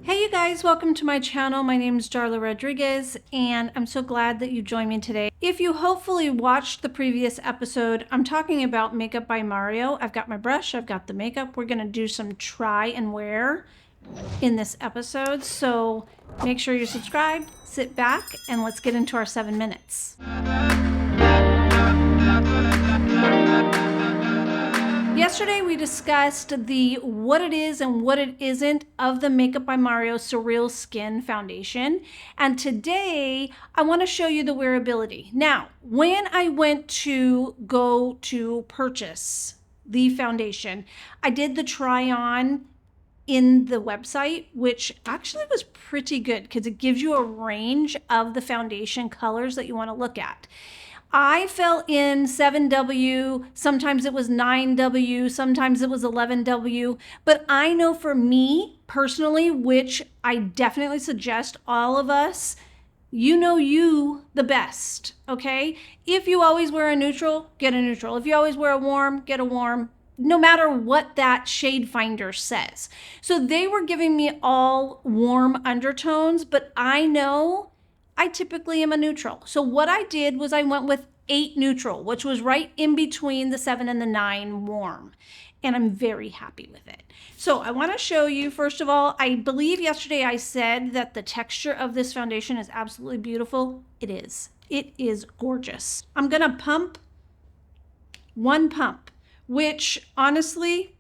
Hey you guys, welcome to my channel. My name is Darla Rodriguez and I'm so glad that you joined me today. If you hopefully watched the previous episode, I'm talking about makeup by Mario. I've got my brush, I've got the makeup. We're gonna do some try and wear in this episode. So make sure you're subscribed, sit back, and let's get into our 7 minutes. Yesterday we discussed the what it is and what it isn't of the Makeup by Mario Surrealskin Foundation. And today I want to show you the wearability. Now, when I went to go to purchase the foundation, I did the try on in the website, which actually was pretty good because it gives you a range of the foundation colors that you want to look at. I fell in 7W, sometimes it was 9W, sometimes it was 11W, but I know for me personally, which I definitely suggest all of us, you know you the best, okay? If you always wear a neutral, get a neutral. If you always wear a warm, get a warm, no matter what that shade finder says. So they were giving me all warm undertones, but I know I typically am a neutral. So what I did was I went with 8 neutral, which was right in between the 7 and the 9 warm. And I'm very happy with it. So I want to show you, first of all, I believe yesterday I said that the texture of this foundation is absolutely beautiful. It is. It is gorgeous. I'm going to pump one pump, which honestly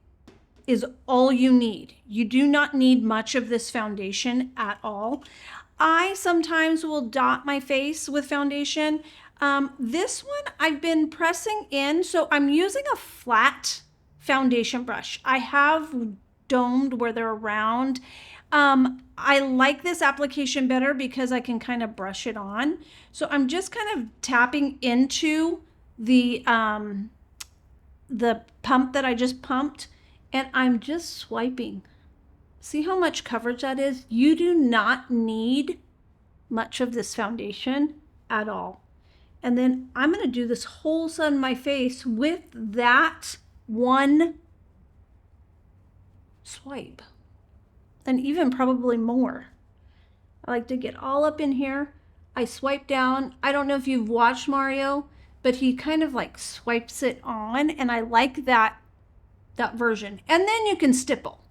is all you need. You do not need much of this foundation at all. I sometimes will dot my face with foundation. This one I've been pressing in, so I'm using a flat foundation brush. I have domed where they're round. I like this application better because I can kind of brush it on. So I'm just kind of tapping into the pump that I just pumped, and I'm just swiping. See how much coverage that is? You do not need much of this foundation at all. And then I'm going to do this whole side of my face with that one swipe, and even probably more. I like to get all up in here. I swipe down. I don't know if you've watched Mario, but he kind of like swipes it on, and I like that version. And then you can stipple.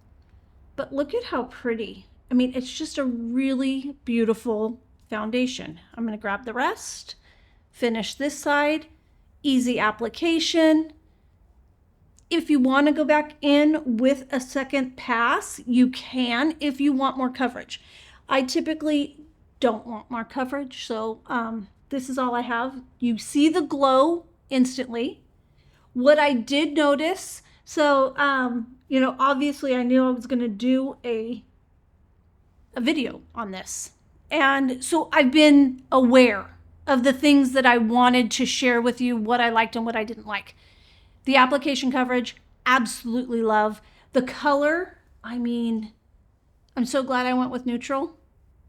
But look at how pretty. I mean, it's just a really beautiful foundation. I'm going to grab the rest, finish this side, easy application. If you want to go back in with a second pass, you can if you want more coverage. I typically don't want more coverage, so this is all I have. You see the glow instantly. What I did notice, so you know, obviously I knew I was going to do a video on this. And so I've been aware of the things that I wanted to share with you, what I liked and what I didn't like. The application coverage, absolutely love. The color, I mean, I'm so glad I went with neutral.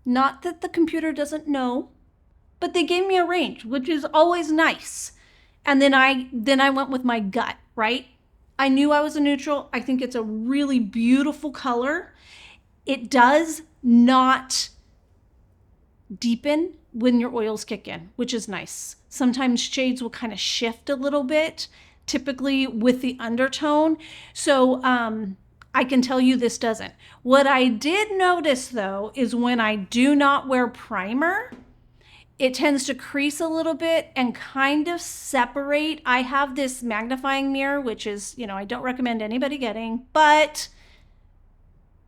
Not that the computer doesn't know, but they gave me a range, which is always nice. And then I went with my gut, right? I knew I was a neutral. I think it's a really beautiful color. It does not deepen when your oils kick in, which is nice. Sometimes shades will kind of shift a little bit, typically with the undertone. So I can tell you this doesn't. What I did notice though is when I do not wear primer, it tends to crease a little bit and kind of separate. I have this magnifying mirror, which is, you know, I don't recommend anybody getting, but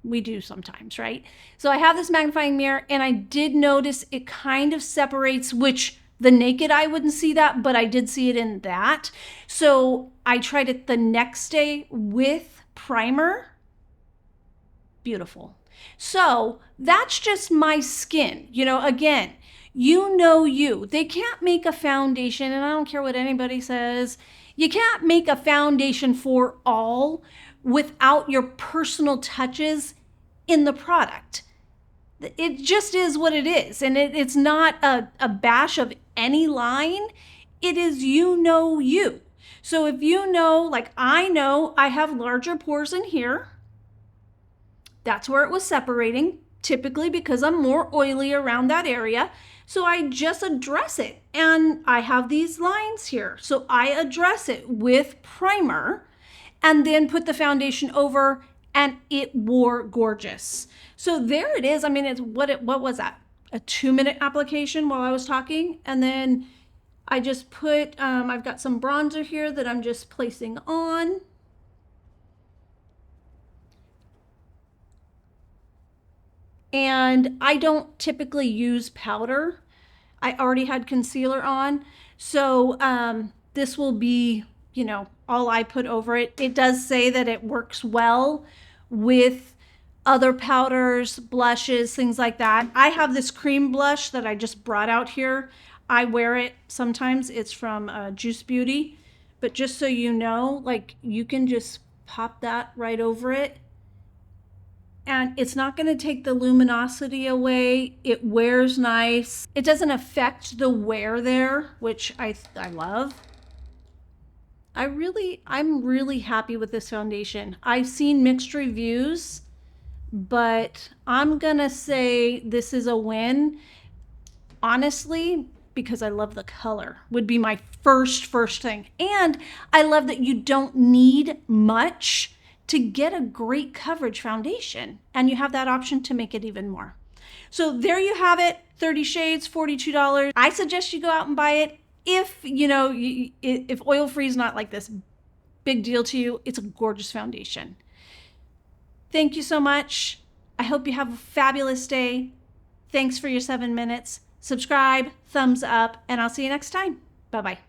we do sometimes, right? So I have this magnifying mirror, and I did notice it kind of separates, which the naked eye wouldn't see that, but I did see it in that. So I tried it the next day with primer. Beautiful. So that's just my skin. You know, again, you know you. They can't make a foundation, and I don't care what anybody says, you can't make a foundation for all without your personal touches in the product. It just is what it is. And it's not a bash of any line. It is you know you. So if you know, like I know I have larger pores in here, that's where it was separating. typically because I'm more oily around that area. So I just address it. And I have these lines here. So I address it with primer and then put the foundation over, and it wore gorgeous. So there it is. I mean, what was that? A 2-minute application while I was talking. And then I just put, I've got some bronzer here that I'm just placing on. And I don't typically use powder. I already had concealer on. So this will be, all I put over it. It does say that it works well with other powders, blushes, things like that. I have this cream blush that I just brought out here. I wear it sometimes. It's from Juice Beauty. But just so you know, like, you can just pop that right over it. And it's not going to take the luminosity away. It wears nice. It doesn't affect the wear there, which I love. I'm really happy with this foundation. I've seen mixed reviews, but I'm going to say this is a win. Honestly, because I love the color, would be my first thing. And I love that you don't need much to get a great coverage foundation, and you have that option to make it even more. So there you have it, 30 shades, $42. I suggest you go out and buy it. If if oil-free is not like this big deal to you, it's a gorgeous foundation. Thank you so much. I hope you have a fabulous day. Thanks for your 7 minutes. Subscribe, thumbs up, and I'll see you next time. Bye-bye.